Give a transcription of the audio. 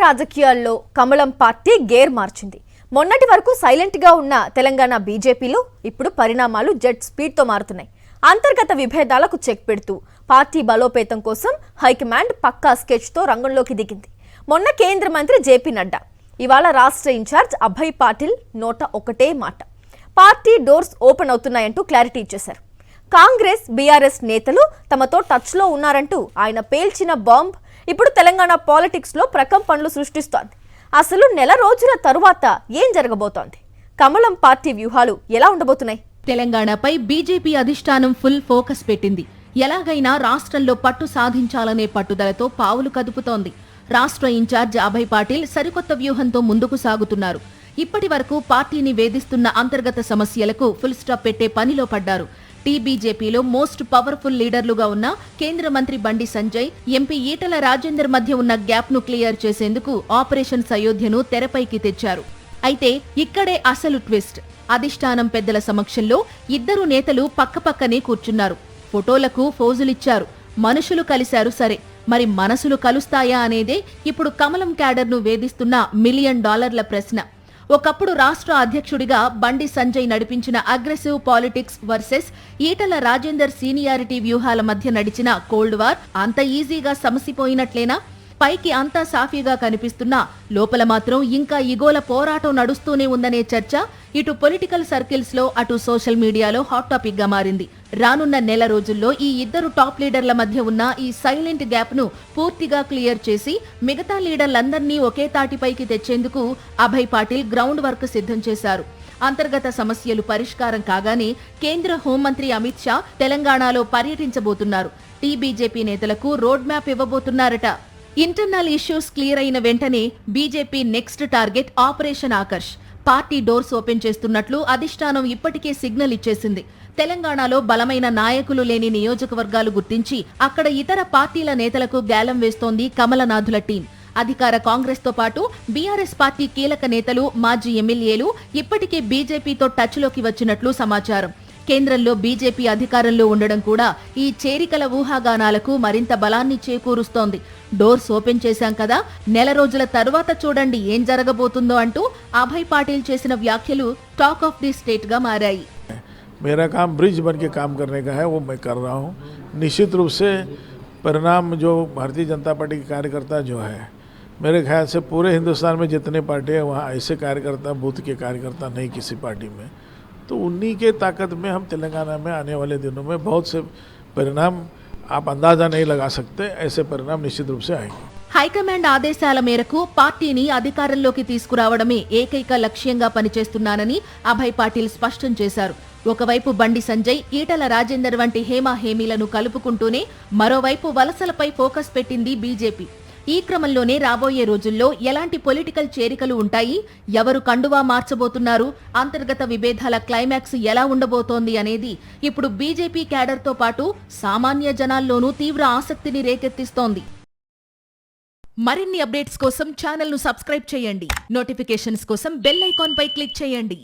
రాజకీయాల్లో కమలం party gear మార్చింది. మొన్నటి వరకు సైలెంట్ గా ఉన్న తెలంగాణ బీజేపీలో ఇప్పుడు పరిణామాలు జెట్ స్పీడ్ తో మారుతున్నాయి. అంతర్గత విభేదాలకు చెక్ పెడుతూ పార్టీ బలోపేతం కోసం హైకమాండ్ పక్కా స్కెచ్ తో రంగంలోకి దిగింది. మొన్న కేంద్ర మంత్రి జేపీ నడ్డా, ఇవాళ రాష్ట్ర ఇన్ఛార్జ్ అభయ్ పాటిల్ నోట ఒకటే మాట, పార్టీ డోర్స్ ఓపెన్ అవుతున్నాయంటూ క్లారిటీ ఇచ్చేశారు. కాంగ్రెస్ బీఆర్ఎస్ నేతలు తమతో టచ్ లో ఉన్నారంటూ ఆయన పేల్చిన బాంబ్ ఇప్పుడు తెలంగాణ పాలిటిక్స్ లో ప్రకంపనలు సృష్టిస్తోంది. అసలు నెల రోజుల తరువాత ఏం జరగబోతోంది? కమలం పార్టీ వ్యూహాలు ఎలా ఉండబోతున్నాయి? తెలంగాణపై బీజేపీ అధిష్టానం ఫుల్ ఫోకస్ పెట్టింది. ఎలాగైనా రాష్ట్రంలో పట్టు సాధించాలనే పట్టుదలతో పావులు కదుపుతోంది. రాష్ట్ర ఇన్ఛార్జ్ అభయ్ పాటిల్ సరికొత్త వ్యూహంతో ముందుకు సాగుతున్నారు. ఇప్పటి వరకు పార్టీని వేధిస్తున్న అంతర్గత సమస్యలకు ఫుల్ స్టాప్ పెట్టే పనిలో పడ్డారు. టీబీజేపీలో మోస్ట్ పవర్ఫుల్ లీడర్లుగా ఉన్న కేంద్ర మంత్రి బండి సంజయ్, ఎంపీ ఈటల రాజేందర్ మధ్య ఉన్న గ్యాప్ ను క్లియర్ చేసేందుకు ఆపరేషన్ అయోధ్యను తెరపైకి తెచ్చారు. అయితే ఇక్కడే అసలు ట్విస్ట్. అధిష్టానం పెద్దల సమక్షంలో ఇద్దరు నేతలు పక్కపక్కనే కూర్చున్నారు. ఫోటోలకు ఫోజులిచ్చారు. మనుషులు కలిశారు సరే, మరి మనసులు కలుస్తాయా అనేదే ఇప్పుడు కమలం క్యాడర్ను వేధిస్తున్న $1 మిలియన్ ప్రశ్న. ఒకప్పుడు రాష్ట్ర అధ్యక్షుడిగా బండి సంజయ్ నడిపించిన aggressive politics versus Etela Rajender seniority వ్యూహాల మధ్య నడిచిన కోల్డ్ వార్ అంత ఈజీగా సమసిపోయినట్లేనా? పైకి అంతా సాఫీగా కనిపిస్తున్నా లోపల మాత్రం ఇంకా ఇగోల పోరాటం నడుస్తూనే ఉందనే చర్చ ఇటు పొలిటికల్ సర్కిల్స్ లో అటు సోషల్ మీడియాలో హాట్ టాపిక్ గా మారింది. రానున్న నెల రోజుల్లో ఈ ఇద్దరు టాప్ లీడర్ల మధ్య ఉన్న ఈ సైలెంట్ గ్యాప్ ను పూర్తిగా క్లియర్ చేసి మిగతా లీడర్లందర్నీ ఒకే తాటిపైకి తెచ్చేందుకు అభయ్ పాటిల్ గ్రౌండ్ వర్క్ సిద్ధం చేశారు. అంతర్గత సమస్యలు పరిష్కారం కాగానే కేంద్ర హోంమంత్రి అమిత్ షా తెలంగాణలో పర్యటించబోతున్నారు. టీబీజేపీ నేతలకు రోడ్ మ్యాప్ ఇవ్వబోతున్నారట. ఇంటర్నల్ ఇష్యూస్ క్లియర్ అయిన వెంటనే BJP next target operation Aakarsh. Party doors open చేస్తున్నట్లు అధిష్టానం ఇప్పటికే సిగ్నల్ ఇచ్చేసింది. తెలంగాణలో బలమైన నాయకులు లేని నియోజకవర్గాలు గుర్తించి అక్కడ ఇతర పార్టీల నేతలకు గ్యాలం వేస్తోంది కమలనాథుల టీం. అధికార కాంగ్రెస్ తో పాటు బీఆర్ఎస్ పార్టీ కీలక నేతలు, మాజీ ఎమ్మెల్యేలు ఇప్పటికే బీజేపీతో టచ్ లోకి వచ్చినట్లు సమాచారం. కేంద్రంలో బీజేపీ అధికారంలో ఉండడం కూడా ఈ చేరికల ఊహాగానాలకు మరింత బలాన్ని చేకూరుస్తోంది. డోర్స్ ఓపెన్ చేశాం కదా, నెల రోజుల తరువాత చూడండి ఏం జరగబోతుందో అంటూ అభయ్ పాటిల్ చేసిన వ్యాఖ్యలు టాక్ ఆఫ్ ది స్టేట్ గా మారాయి. मेरा काम ब्रिज बन के काम करने का है, वो मैं कर रहा हूँ. निश्चित रूप से परिणाम जो भारतीय जनता पार्टी के कार्यकर्ता जो है, मेरे ख्याल से पूरे हिंदुस्तान में जितने पार्टी है वहाँ ऐसे कार्यकर्ता, बूथ के कार्यकर्ता नहीं किसी पार्टी में. तो उन्हीं के ताकत में हम तेलंगाना में आने वाले दिनों में बहुत से परिणाम आप अंदाज़ा नहीं लगा सकते, ऐसे परिणाम निश्चित रूप से आएंगे. హైకమాండ్ ఆదేశాల మేరకు పార్టీని అధికారంలోకి తీసుకురావడమే ఏకైక లక్ష్యంగా పనిచేస్తున్నానని అభయ్ పాటిల్ స్పష్టం చేశారు. ఒకవైపు బండి సంజయ్, ఈటల రాజేందర్ వంటి హేమీలను కలుపుకుంటూనే మరోవైపు వలసలపై ఫోకస్ పెట్టింది బీజేపీ. ఈ క్రమంలోనే రాబోయే రోజుల్లో ఎలాంటి పొలిటికల్ చేరికలు ఉంటాయి, ఎవరు కండువా మార్చబోతున్నారు, అంతర్గత విభేదాల క్లైమాక్స్ ఎలా ఉండబోతోంది అనేది ఇప్పుడు బీజేపీ క్యాడర్తో పాటు సామాన్య జనాల్లోనూ తీవ్ర ఆసక్తిని రేకెత్తిస్తోంది. మరిన్ని అప్డేట్స్ కోసం ఛానల్ ను సబ్స్క్రైబ్ చేయండి. నోటిఫికేషన్స్ కోసం బెల్ ఐకాన్ పై క్లిక్ చేయండి.